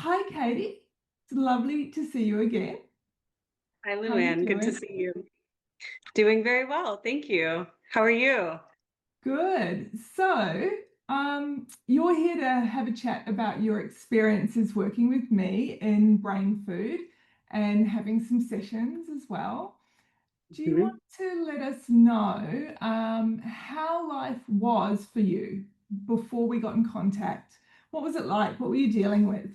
Hi, Katie. It's lovely to see you again. Hi, How are you Luann. Good to doing? see you. Doing very well. Thank you. How are you? Good. You're here to have a chat about your experiences working with me in BrainFood and having some sessions as well. Do you want Mhm. to let us know how life was for you before we got in contact? What was it like? What were you dealing with?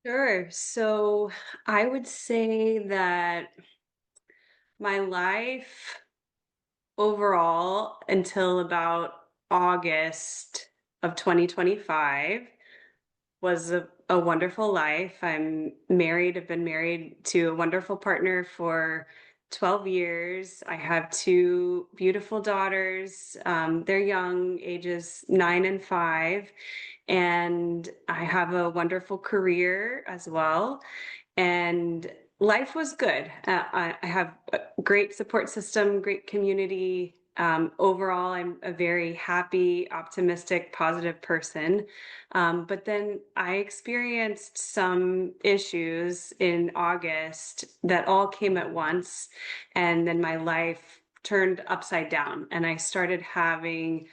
Sure. So I would say that my life overall until about August of 2025 was a wonderful life. I'm married. I've been married to a wonderful partner for 12 years. I have two beautiful daughters. They're young, ages 9 and 5. And I have a wonderful career as well. And life was good. I have a great support system, great community. Overall, I'm a very happy, optimistic, positive person. But then I experienced some issues in August that all came at once. And then my life turned upside down, and I started having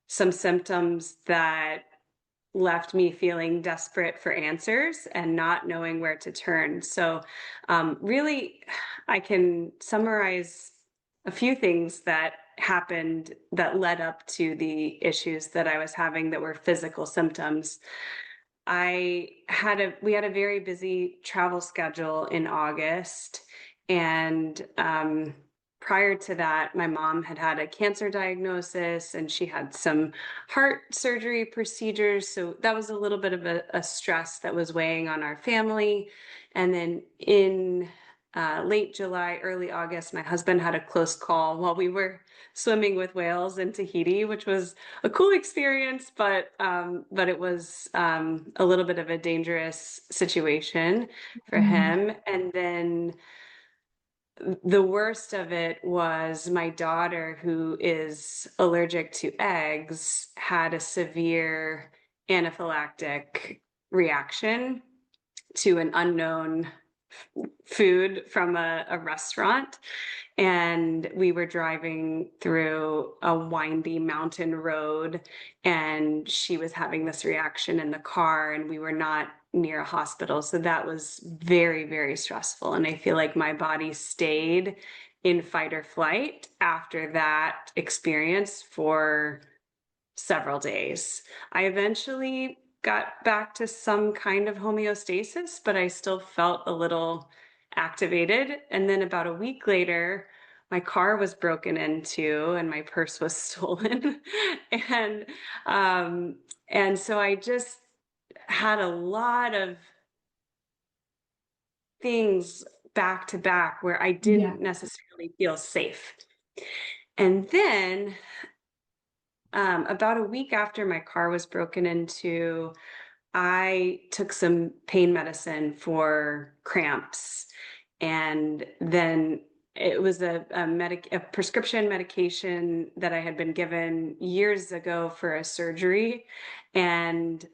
some symptoms that left me feeling desperate for answers and not knowing where to turn. So, really, I can summarize a few things that happened that led up to the issues that I was having that were physical symptoms. We had a very busy travel schedule in August, and prior to that, my mom had had a cancer diagnosis and she had some heart surgery procedures. So that was a little bit of a stress that was weighing on our family. And then in late July, early August, my husband had a close call while we were swimming with whales in Tahiti, which was a cool experience, but it was a little bit of a dangerous situation for Mm. him. And then the worst of it was my daughter, who is allergic to eggs, had a severe anaphylactic reaction to an unknown food from a restaurant. And we were driving through a windy mountain road, and she was having this reaction in the car, and we were not near a hospital. So that was very, very stressful. And I feel like my body stayed in fight or flight after that experience for several days. I eventually got back to some kind of homeostasis, but I still felt a little activated. And then about a week later, my car was broken into and my purse was stolen. and um, and so I just had a lot of things back to back where I Yeah. didn't necessarily feel safe. And then about a week after my car was broken into, I took some pain medicine for cramps. And then it was a prescription medication that I had been given years ago for a surgery. And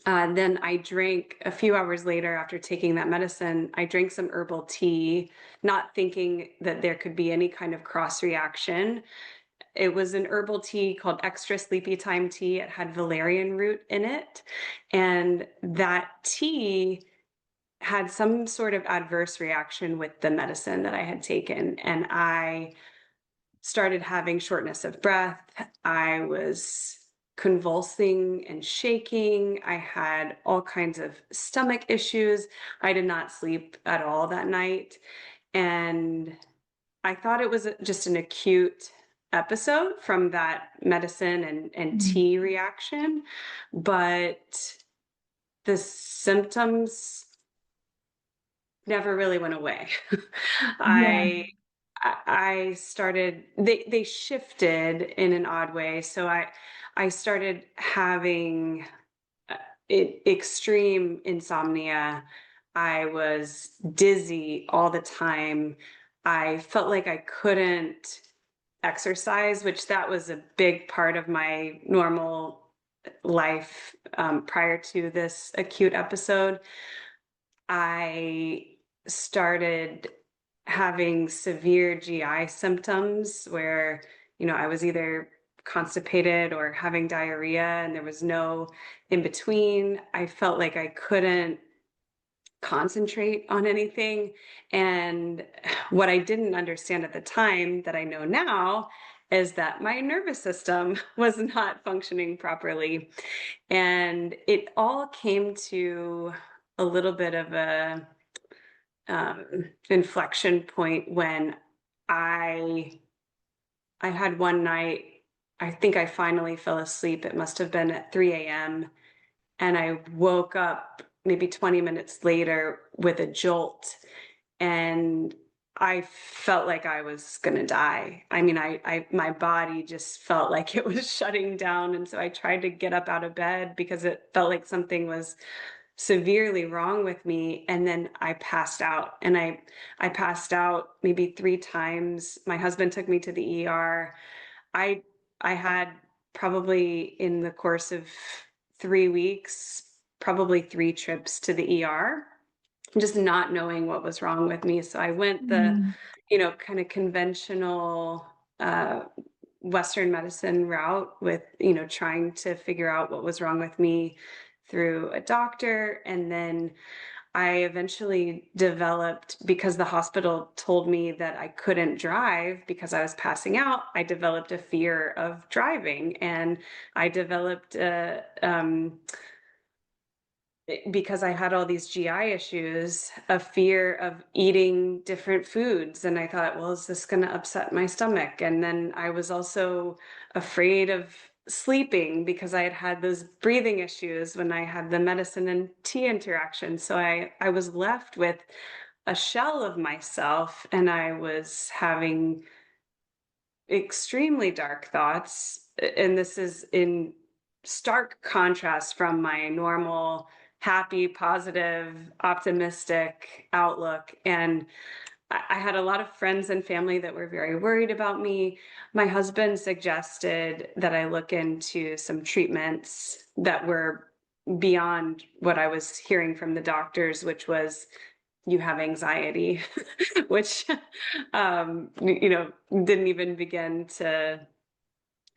then I drank a few hours later after taking that medicine, I drank some herbal tea, not thinking that there could be any kind of cross reaction. It was an herbal tea called Extra Sleepy Time Tea. It had valerian root in it. And that tea had some sort of adverse reaction with the medicine that I had taken. And I started having shortness of breath. I was convulsing and shaking. I had all kinds of stomach issues. I did not sleep at all that night. And I thought it was just an acute episode from that medicine and Mm. tea reaction, but the symptoms never really went away. Yeah. I I started they shifted in an odd way. So I started having extreme insomnia. I was dizzy all the time. I felt like I couldn't exercise, which that was a big part of my normal life prior to this acute episode, I started having severe GI symptoms where, I was either constipated or having diarrhea, and there was no in between. I felt like I couldn't concentrate on anything. And what I didn't understand at the time that I know now is that my nervous system was not functioning properly. And it all came to a little bit of a inflection point when I I had one night, I think I finally fell asleep. It must have been at 3 a.m. And I woke up maybe 20 minutes later with a jolt, and I felt like I was gonna die. I mean, my body just felt like it was shutting down. And so I tried to get up out of bed because it felt like something was severely wrong with me. And then I passed out, and I passed out maybe 3 times. My husband took me to the ER. I I had probably in the course of 3 weeks, probably 3 trips to the ER, just not knowing what was wrong with me. So I went the, Mm. kind of conventional Western medicine route with, trying to figure out what was wrong with me through a doctor. And then I eventually developed, because the hospital told me that I couldn't drive because I was passing out, I developed a fear of driving. And I developed because I had all these GI issues, a fear of eating different foods. And I thought, well, is this going to upset my stomach? And then I was also afraid of sleeping because I had had those breathing issues when I had the medicine and tea interaction. So I was left with a shell of myself, and I was having extremely dark thoughts. And this is in stark contrast from my normal, happy, positive, optimistic outlook. And I had a lot of friends and family that were very worried about me. My husband suggested that I look into some treatments that were beyond what I was hearing from the doctors, which was, you have anxiety, which, didn't even begin to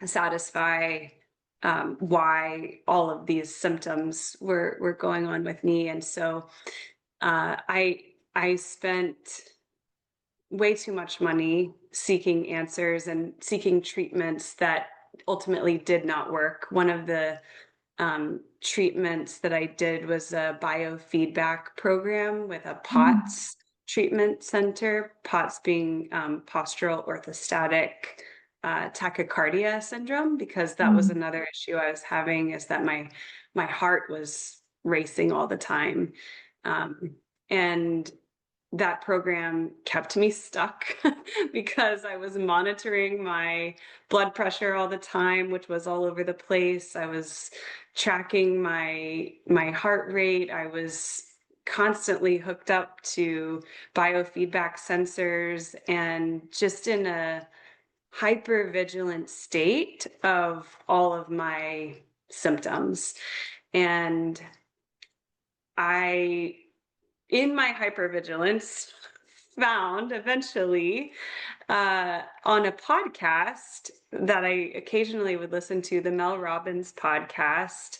satisfy why all of these symptoms were going on with me. And so I spent way too much money seeking answers and seeking treatments that ultimately did not work. One of the treatments that I did was a biofeedback program with a Mm. POTS treatment center, POTS being postural orthostatic tachycardia syndrome, because that was Mm. another issue I was having, is that my heart was racing all the time. And that program kept me stuck because I was monitoring my blood pressure all the time, which was all over the place. I was tracking my heart rate. I was constantly hooked up to biofeedback sensors and just in a hyper vigilant state of all of my symptoms. And I, in my hypervigilance, found eventually on a podcast that I occasionally would listen to, the Mel Robbins podcast,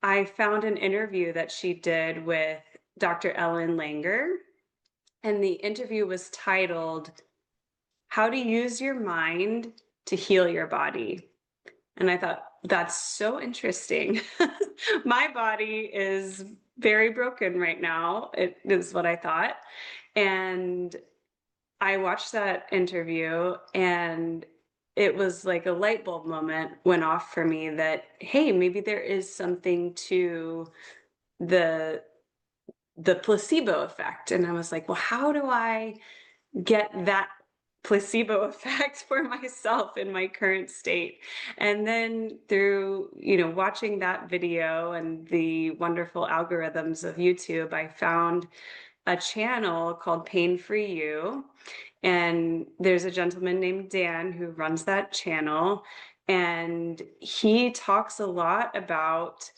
I found an interview that she did with Dr. Ellen Langer. And the interview was titled, "How to Use Your Mind to Heal Your Body." And I thought, that's so interesting. My body is very broken right now. It is what I thought. And I watched that interview, and it was like a light bulb moment went off for me that, hey, maybe there is something to the placebo effect. And I was like, well, how do I get that placebo effect for myself in my current state? And then through, watching that video and the wonderful algorithms of YouTube, I found a channel called Pain Free You. And there's a gentleman named Dan who runs that channel. And he talks a lot about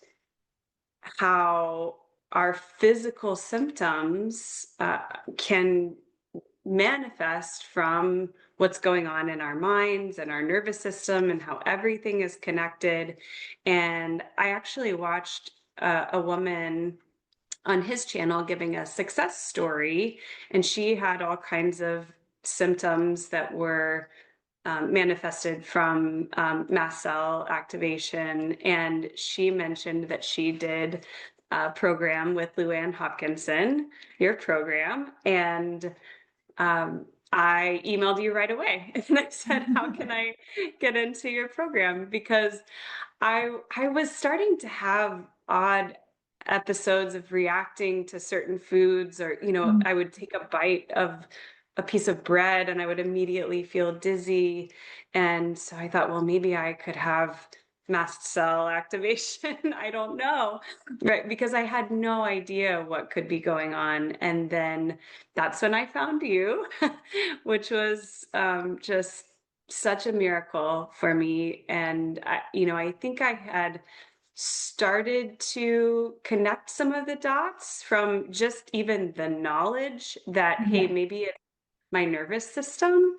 how our physical symptoms can manifest from what's going on in our minds and our nervous system and how everything is connected. And I actually watched a woman on his channel giving a success story, and she had all kinds of symptoms that were manifested from mast cell activation. And she mentioned that she did a program with Luann Hopkinson, your program, and I emailed you right away and I said, how can I get into your program? Because I was starting to have odd episodes of reacting to certain foods, or, Mm. I would take a bite of a piece of bread and I would immediately feel dizzy. And so I thought, well, maybe I could have mast cell activation. I don't know. Right. Because I had no idea what could be going on. And then that's when I found you, which was just such a miracle for me. And I think I had started to connect some of the dots from just even the knowledge that, hey, Yeah. maybe it's my nervous system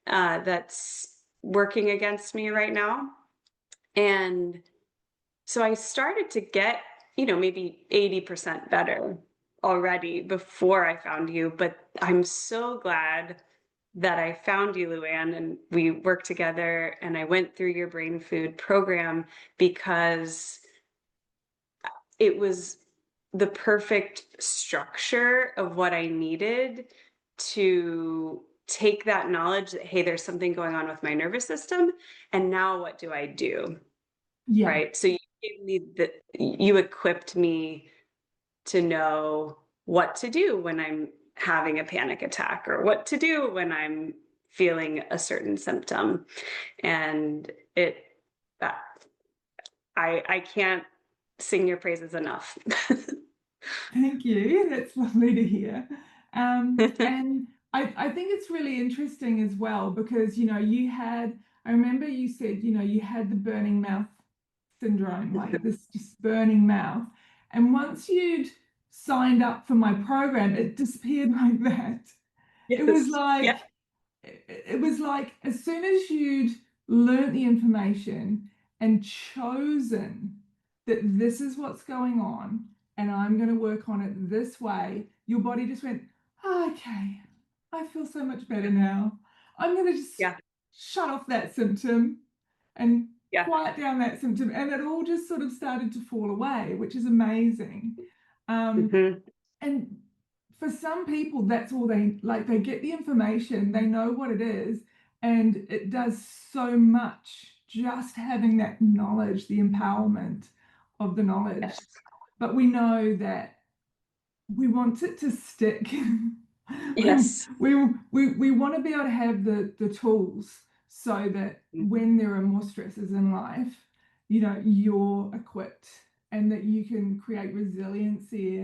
that's working against me right now. And so I started to get, maybe 80% better already before I found you. But I'm so glad that I found you, Luann, and we worked together and I went through your brain food program, because it was the perfect structure of what I needed to take that knowledge that, hey, there's something going on with my nervous system. And now what do I do? Yeah. Right. So you equipped me to know what to do when I'm having a panic attack, or what to do when I'm feeling a certain symptom. And uh, I can't sing your praises enough. Thank you. That's lovely to hear. And I think it's really interesting as well because, I remember you said, you had the burning mouth syndrome, like this just burning mouth. And once you'd signed up for my program, it disappeared like that. It was Yes. Yeah. like, it was like as soon as you'd learnt the information and chosen that this is what's going on and I'm going to work on it this way, your body just went, "Oh, okay, I feel so much better now. I'm going to just Yeah. shut off that symptom and Yeah. quiet down that symptom." And it all just sort of started to fall away, which is amazing. Um, Hmm. and for some people, that's all they like. They get the information, they know what it is, and it does so much just having that knowledge, the empowerment of the knowledge. Yes. But we know that we want it to stick. we, Yes. we want to be able to have the tools so that when there are more stresses in life, you're equipped and that you can create resiliency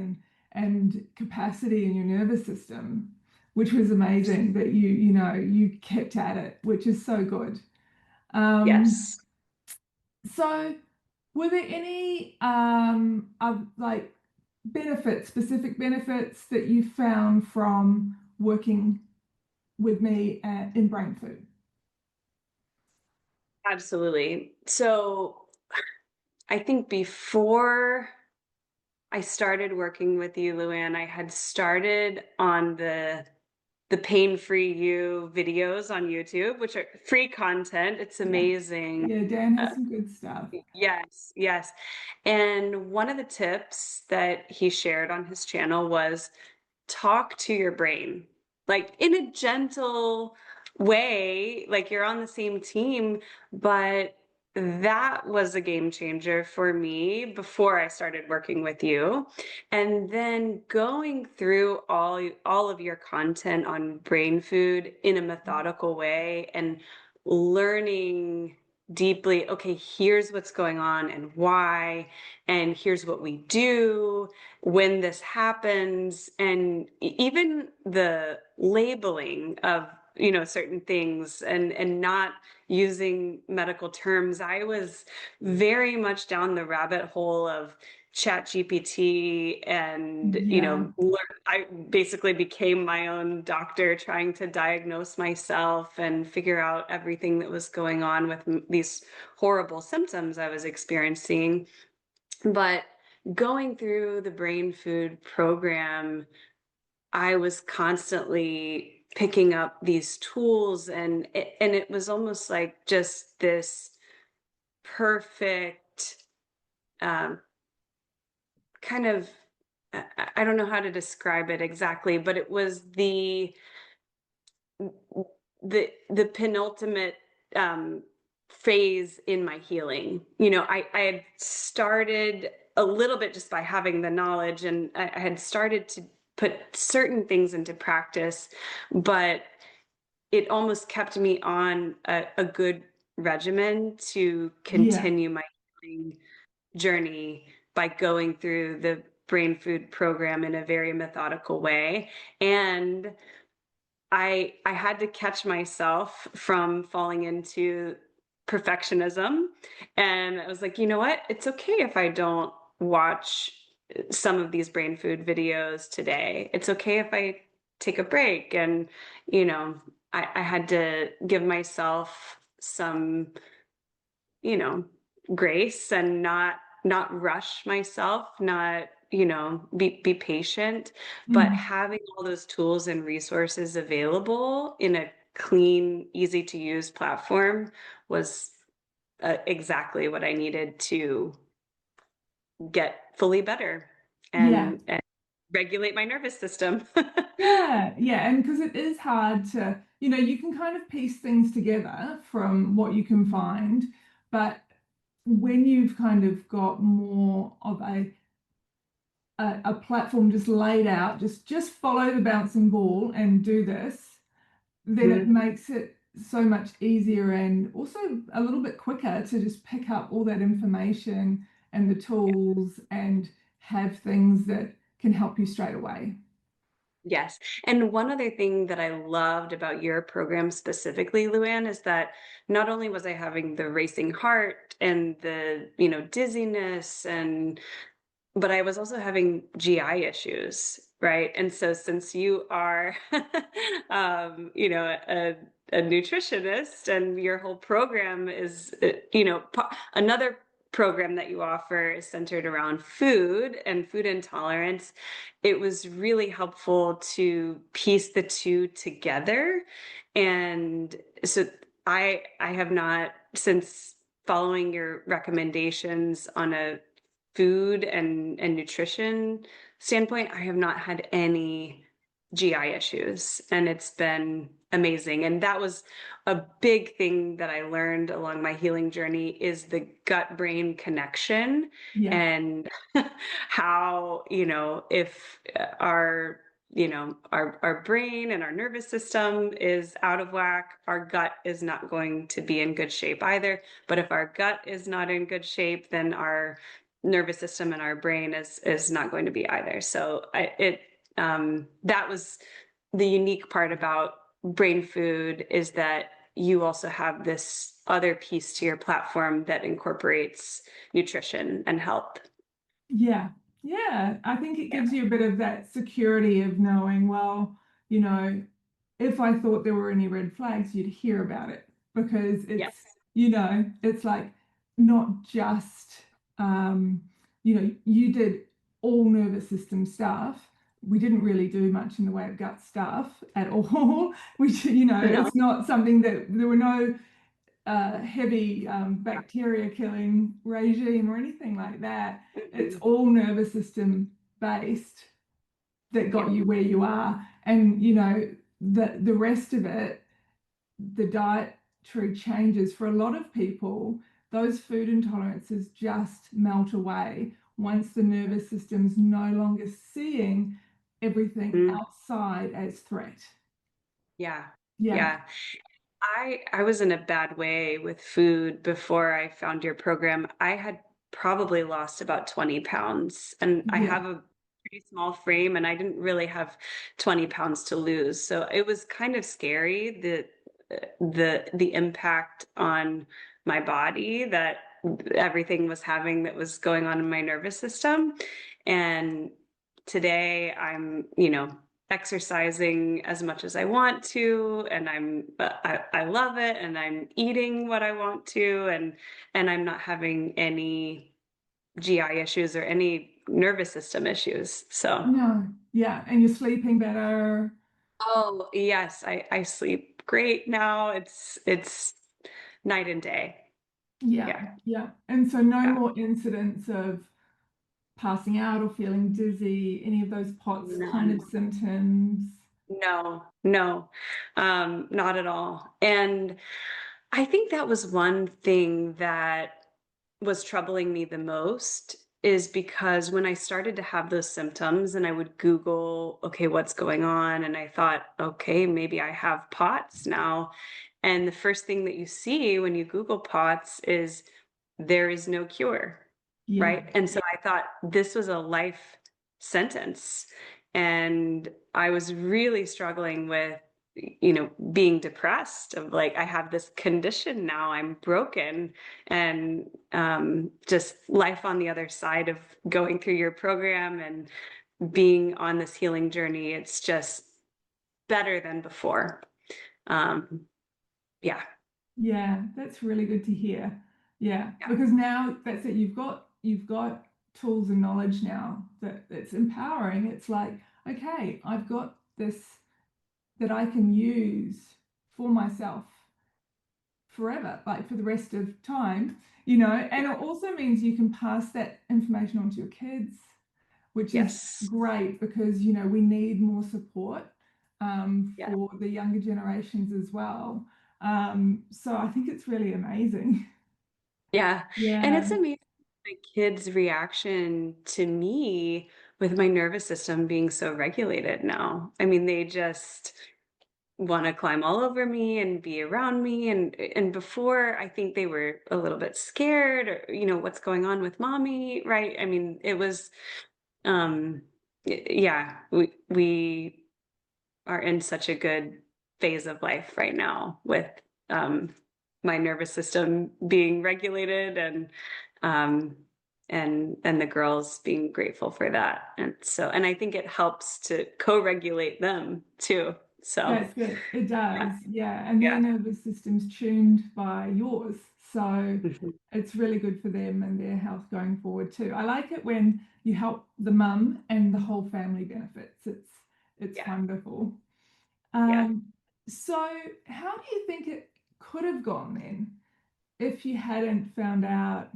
and capacity in your nervous system, which was amazing that you kept at it, which is so good. Um, Yes. so were there any like specific benefits that you found from working with me in BrainFood? Absolutely. So I think before I started working with you, Luann, I had started on the pain-free you videos on YouTube, which are free content. It's Yeah. amazing. Yeah, Dan Uh, has some good stuff. yes, yes. And one of the tips that he shared on his channel was talk to your brain, like in a gentle way, like you're on the same team. But that was a game changer for me before I started working with you. And then going through all of your content on brain food in a methodical way and learning deeply, okay, here's what's going on and why, and here's what we do when this happens. And even the labeling of certain things, and not using medical terms. I was very much down the rabbit hole of chat GPT and, Yeah. I basically became my own doctor trying to diagnose myself and figure out everything that was going on with these horrible symptoms I was experiencing. But going through the brain food program, I was constantly picking up these tools, and it was almost like just this perfect um, kind of, I don't know how to describe it exactly, but it was the penultimate um, phase in my healing. I had started a little bit just by having the knowledge, and I had started to put certain things into practice, but it almost kept me on a good regimen to Yeah. continue my healing journey by going through the brain food program in a very methodical way. And I had to catch myself from falling into perfectionism. And I was like, you know what? It's okay if I don't watch some of these brain food videos today. It's okay if I take a break. And, you know, I had to give myself some, you know, grace and not rush myself, not, be patient, but Mm. having all those tools and resources available in a clean, easy to use platform was exactly what I needed to get fully better Yeah. and regulate my nervous system. Yeah, yeah, and because it is hard to, you can kind of piece things together from what you can find, but when you've kind of got more of a platform just laid out, just follow the bouncing ball and do this, then it Mhm. makes it so much easier and also a little bit quicker to just pick up all that information and the tools and have things that can help you straight away. Yes. And one other thing that I loved about your program specifically, Luann, is that not only was I having the racing heart and the, dizziness, but I was also having GI issues, right? And so since you are, a nutritionist, and your whole program is, another program that you offer is centered around food and food intolerance, it was really helpful to piece the two together. And so I have not, since following your recommendations on a food and nutrition standpoint, I have not had any GI issues, and it's been amazing. And that was a big thing that I learned along my healing journey, is the gut brain connection, Yeah. and how, if our brain and our nervous system is out of whack, our gut is not going to be in good shape either. But if our gut is not in good shape, then our nervous system and our brain is not going to be either. So that was the unique part about brain food, is that you also have this other piece to your platform that incorporates nutrition and health. Yeah, yeah. I think it Yeah. gives you a bit of that security of knowing, well, you know, if I thought there were any red flags, you'd hear about it because Yes. it's like not just, you did all nervous system stuff. We didn't really do much in the way of gut stuff at all, which, No. it's not something that there were no heavy bacteria killing regime or anything like that. It's Mhm. all nervous system based that got Yeah. you where you are. And, the rest of it, the dietary changes for a lot of people, those food intolerances just melt away once the nervous system's no longer seeing everything Mhm. outside as threat. Yeah. Yeah, Yeah. I was in a bad way with food before I found your program. I had probably lost about 20 pounds, and I yeah, have a pretty small frame, and I didn't really have 20 pounds to lose. So it was kind of scary, the impact on my body that everything was having that was going on in my nervous system. And today I'm, exercising as much as I want to, and I love it, and I'm eating what I want to, and I'm not having any GI issues or any nervous system issues. So, No, yeah, and you're sleeping better. oh yes, I sleep great now. It's night and day. Yeah, Yeah. yeah. And so no Yeah. more incidents of passing out or feeling dizzy, any of those POTS kind of None. symptoms. No, no, not at all. And I think that was one thing that was troubling me the most is because when I started to have those symptoms and I would Google, okay, what's going on? And I thought, okay, maybe I have POTS now. And the first thing that you see when you Google POTS is there is no cure, Yeah, right? And so I thought this was a life sentence. And I was really struggling with, being depressed of like, I have this condition now, I'm broken. And just life on the other side of going through your program and being on this healing journey, it's just better than before. Um, yeah. yeah, that's really good to hear. Yeah, Yeah. because now that's it. You've got tools and knowledge now that it's empowering. It's like, okay, I've got this that I can use for myself forever, like for the rest of time, and Yeah. it also means you can pass that information on to your kids, which is Yes. great because, we need more support Yeah. for the younger generations as well. So I think it's really amazing. Yeah. And Yeah, it's amazing my kids' reaction to me with my nervous system being so regulated now. I mean, they just want to climb all over me and be around me. And before, I think they were a little bit scared or, what's going on with mommy, right? I mean, it was um yeah, we are in such a good phase of life right now with um, my nervous system being regulated um, and the girls being grateful for that. And I think it helps to co-regulate them too. So that's it. It yeah, does. Yeah. And their yeah. nervous system's tuned by yours. So Mhm. it's really good for them and their health going forward too. I like it when you help the mum and the whole family benefits. It's Yeah, wonderful. yeah. Um, so how do you think it could have gone then if you hadn't found out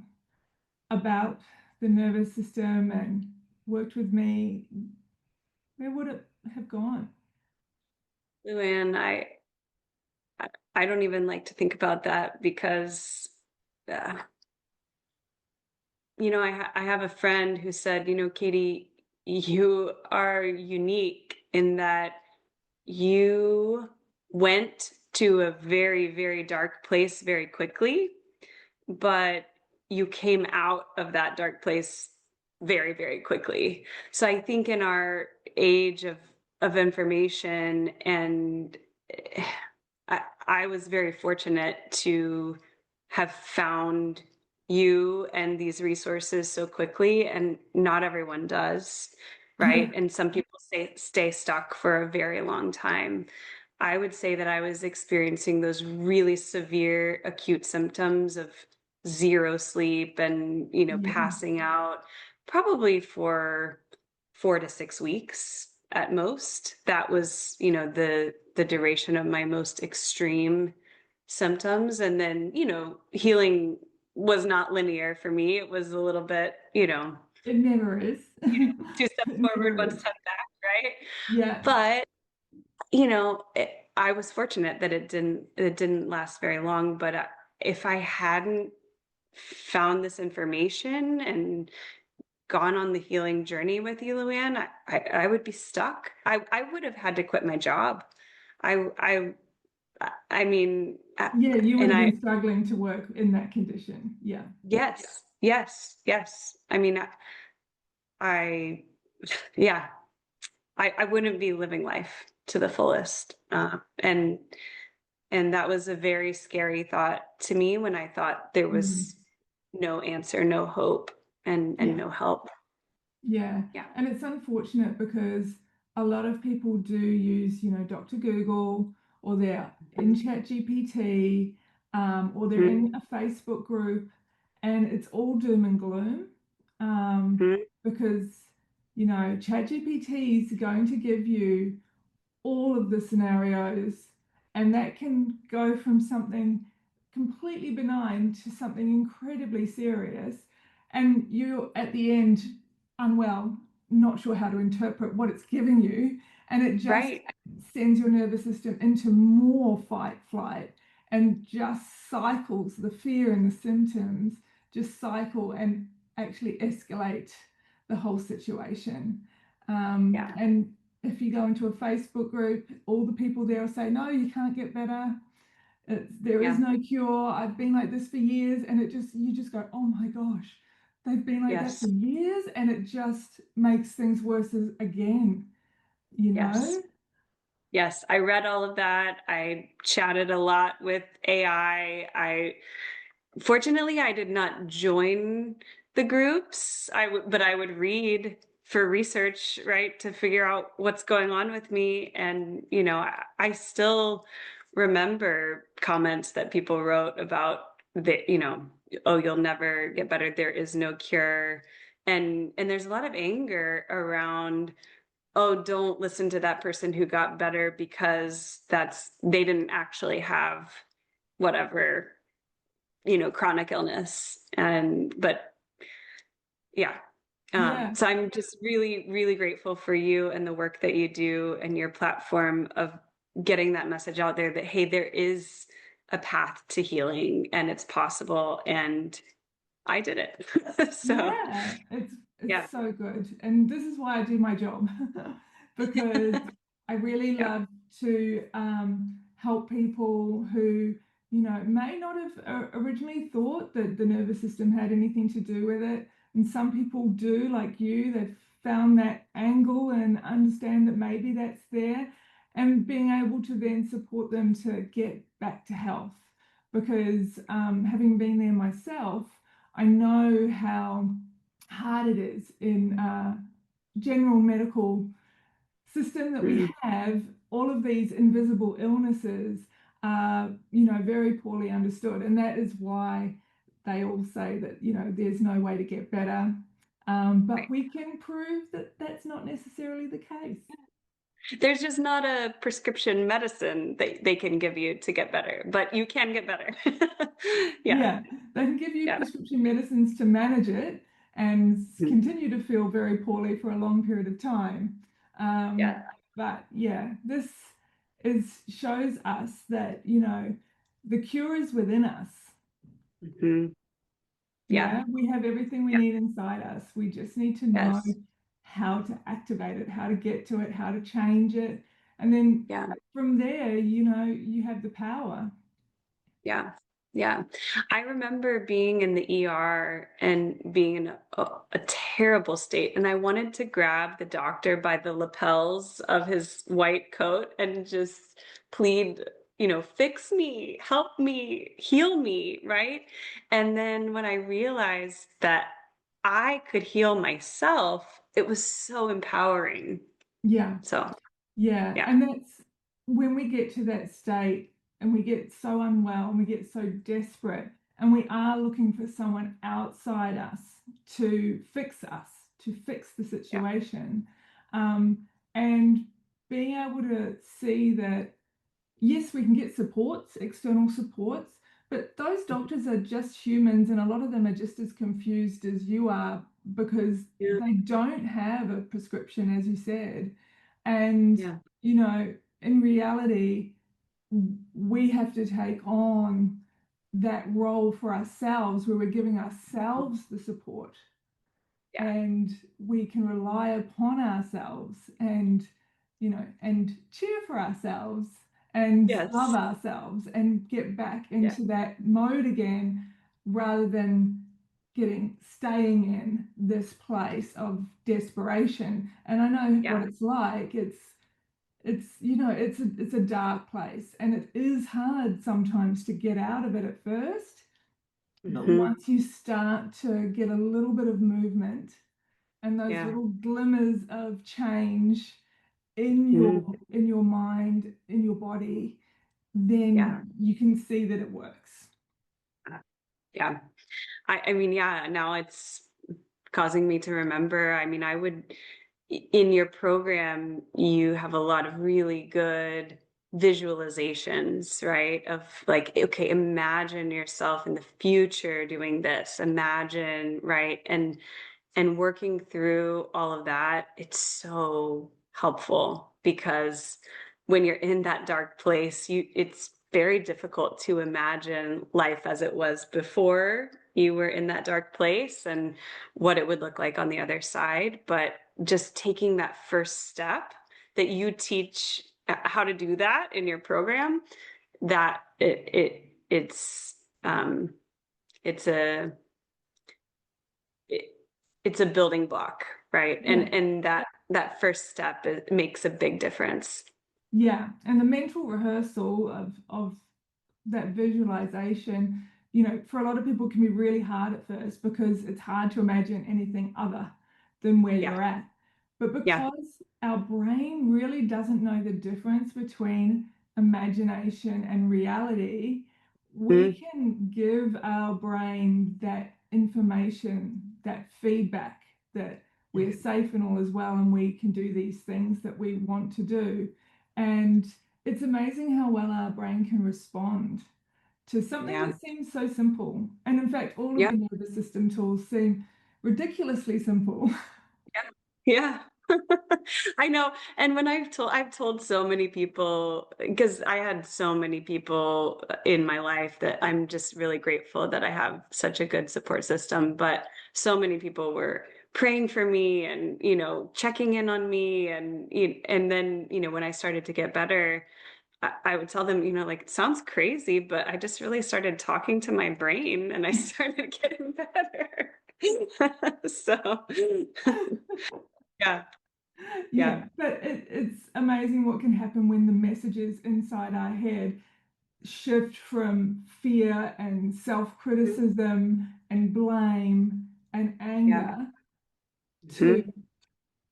about the nervous system and worked with me? Where would it have gone? Luann, I don't even like to think about that because uh, I have a friend who said, Katie, you are unique in that you went to a very, very dark place very quickly, but you came out of that dark place very, very quickly. So I think in our age of information and I was very fortunate to have found you and these resources so quickly, and not everyone does, Yeah, right? And some people stay stuck for a very long time. I would say that I was experiencing those really severe acute symptoms of zero sleep and, yeah, passing out probably for 4 to 6 weeks at most. That was, the duration of my most extreme symptoms. And then, healing was not linear for me. It was a little bit, it never is. 2 steps It forward, never one is. step back, right? Yeah, But, I was fortunate that it didn't last very long. But if I hadn't found this information and gone on the healing journey with you, Luann, I would be stuck. I would have had to quit my job. I I I mean, yeah, you would and have been struggling to work in that condition. Yeah, yes, yes, yes. I mean, I yeah, I wouldn't be living life to the fullest. And that was a very scary thought to me when I thought there mm, was no answer, no hope, and Yeah. no help. Yeah, Yeah. and it's unfortunate because a lot of people do use, Dr. Google, or they're in Chat GPT, or they're Mhm. in a Facebook group, and it's all doom and gloom, Mhm. because, Chat GPT is going to give you all of the scenarios, and that can go from something completely benign to something incredibly serious, and you're at the end unwell, not sure how to interpret what it's giving you, and it just Right. sends your nervous system into more fight flight, and just cycles the fear and the symptoms, just cycle and actually escalate the whole situation. Yeah. And if you go into a Facebook group, all the people there will say, no, you can't get better. There is Yeah. no cure. I've been like this for years. And you just go, oh my gosh, they've been like that for Yes. years. And it just makes things worse again, you Yes. know? Yes. I read all of that. I chatted a lot with AI. Fortunately, I did not join the groups. But I would read for research, right, to figure out what's going on with me. And, I still remember comments that people wrote about oh, you'll never get better. There is no cure. And there's a lot of anger around, oh, don't listen to that person who got better because they didn't actually have whatever, chronic illness. But yeah. Yeah. So I'm just really, really grateful for you and the work that you do and your platform of getting that message out there that, hey, there is a path to healing and it's possible. And I did it. So Yeah, it's yeah, so good. And this is why I do my job, because I really yeah, love to help people who, may not have originally thought that the nervous system had anything to do with it. And some people do, like you, they've found that angle and understand that maybe that's there, and being able to then support them to get back to health. Because having been there myself, I know how hard it is in general medical system that we mm, have. All of these invisible illnesses are, very poorly understood, and that is why they all say that, there's no way to get better. But right. we can prove that that's not necessarily the case. There's just not a prescription medicine that they can give you to get better, but you can get better. Yeah, Yeah, they can give you yeah, prescription medicines to manage it and mm, continue to feel very poorly for a long period of time. yeah, But yeah, this is shows us that, the cure is within us. mhm, yeah, Yeah, we have everything we yeah, need inside us. We just need to know yes, how to activate it, how to get to it, how to change it. And then yeah. from there, you have the power. Yeah. Yeah. I remember being in the ER and being in a terrible state. And I wanted to grab the doctor by the lapels of his white coat and just plead, fix me, help me, heal me. Right. And then when I realized that I could heal myself, it was so empowering. Yeah. So, Yeah, yeah. and that's when we get to that state and we get so unwell and we get so desperate, and we are looking for someone outside us to fix us, to fix the Yeah. situation. And being able to see that, yes, we can get supports, external supports, but those doctors are just humans, and a lot of them are just as confused as you are because Yeah. they don't have a prescription, as you said. And, Yeah. in reality, we have to take on that role for ourselves where we're giving ourselves the support, Yeah. and we can rely upon ourselves, and and cheer for ourselves and love Yes. ourselves and get back Yeah. into that mode again, rather than staying in this place of desperation. And I know what Yeah. it's like. It's a dark place, and it is hard sometimes to get out of it at first, But Hmm. once you start to get a little bit of movement and those Yeah. little glimmers of change in Mm. your mind, in your body, Yeah. then you can see that it works. Yeah. I mean, yeah, now it's causing me to remember. I mean, in your program, you have a lot of really good visualizations, right? Of like, okay, imagine yourself in the future doing this. Imagine, right? And working through all of that, it's so helpful because when you're in that dark place, it's very difficult to imagine life as it was before you were in that dark place and what it would look like on the other side. But just taking that first step that you teach how to do that in your program, that um it's a it, it's a building block, right? Yeah. And that first step makes a big difference. Yeah, and the mental rehearsal of that visualization, for a lot of people can be really hard at first because it's hard to imagine anything other than where Yeah, you're at. But yeah, because our brain really doesn't know the difference between imagination and reality, we mm, can give our brain that information, that feedback that we're safe and all as well, and we can do these things that we want to do. And it's amazing how well our brain can respond to something yeah, that seems so simple. And in fact, all of yeah, the nervous system tools seem ridiculously simple. yeah. I know. And when I've told so many people, because I had so many people in my life that I'm just really grateful that I have such a good support system. But so many people were praying for me and, checking in on me. And then, when I started to get better, I would tell them, like, it sounds crazy, but I just really started talking to my brain and I started getting better. So, yeah, Yeah, yeah, but it's amazing what can happen when the messages inside our head shift from fear and self-criticism and blame and yeah, anger to mhm,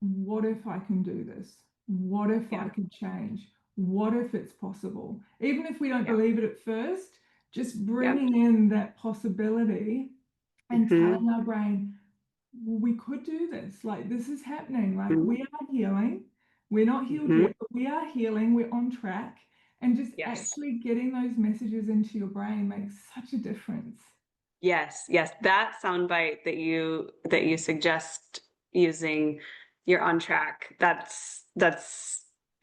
what if I can do this? What if I yeah, could change? What if it's possible? Even if we don't yeah, believe it at first, just yeah, bringing in that possibility and mhm, telling our brain, well, we could do this. Like, this is happening. Like, mhm, we are healing. We're not healed mhm. yet, but we are healing. We're on track. And just Yes, actually getting those messages into your brain makes such a difference. yes, yes. That soundbite that you suggest using, you're on track. That's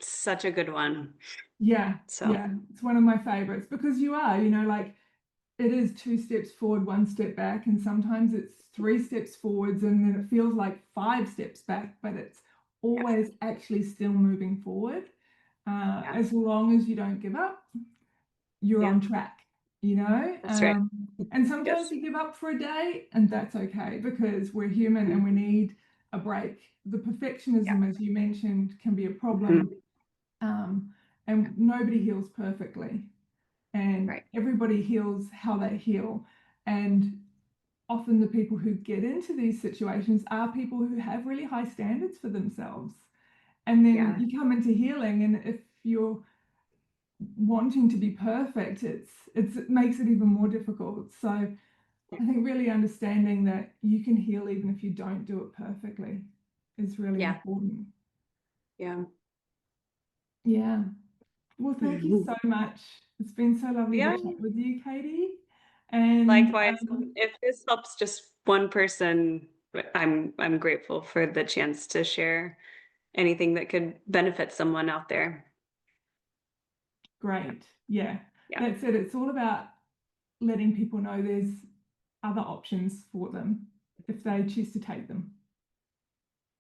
such a good one. Yeah, So, yeah. It's one of my favorites because you are, like, it is two steps forward, one step back, and sometimes it's three steps forwards, and then it feels like five steps back, but it's yeah, always actually still moving forward. yeah, As long as you don't give up, you're yeah. on track, you know? That's right. And sometimes Yes. you give up for a day, and that's okay because we're human and we Mhm. need a break. The Yeah. perfectionism, as you mentioned, can be a problem, Mhm. um, Yeah. and nobody heals perfectly, and Right. everybody heals how they heal. And often the people who get into these situations are people who have really high standards for themselves. And then Yeah. you come into healing, and if you're wanting to be perfect, it makes it even more difficult. So I think really understanding that you can heal even if you don't do it perfectly is really Yeah. important. Yeah. Yeah. Well, thank you so much. It's been so lovely to Yeah. chat with you, Katie. And Likewise, if this helps just one person, I'm grateful for the chance to share anything that could benefit someone out there. great. Yeah. Yeah. That's it. It's all about letting people know there's other options for them if they choose to take them.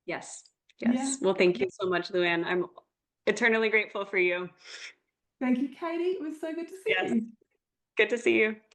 Yes. Yeah. Yes. Well, thank you so much, Luann. I'm eternally grateful for you. Thank you, Katie. It was so good to see Yes. you. Good to see you.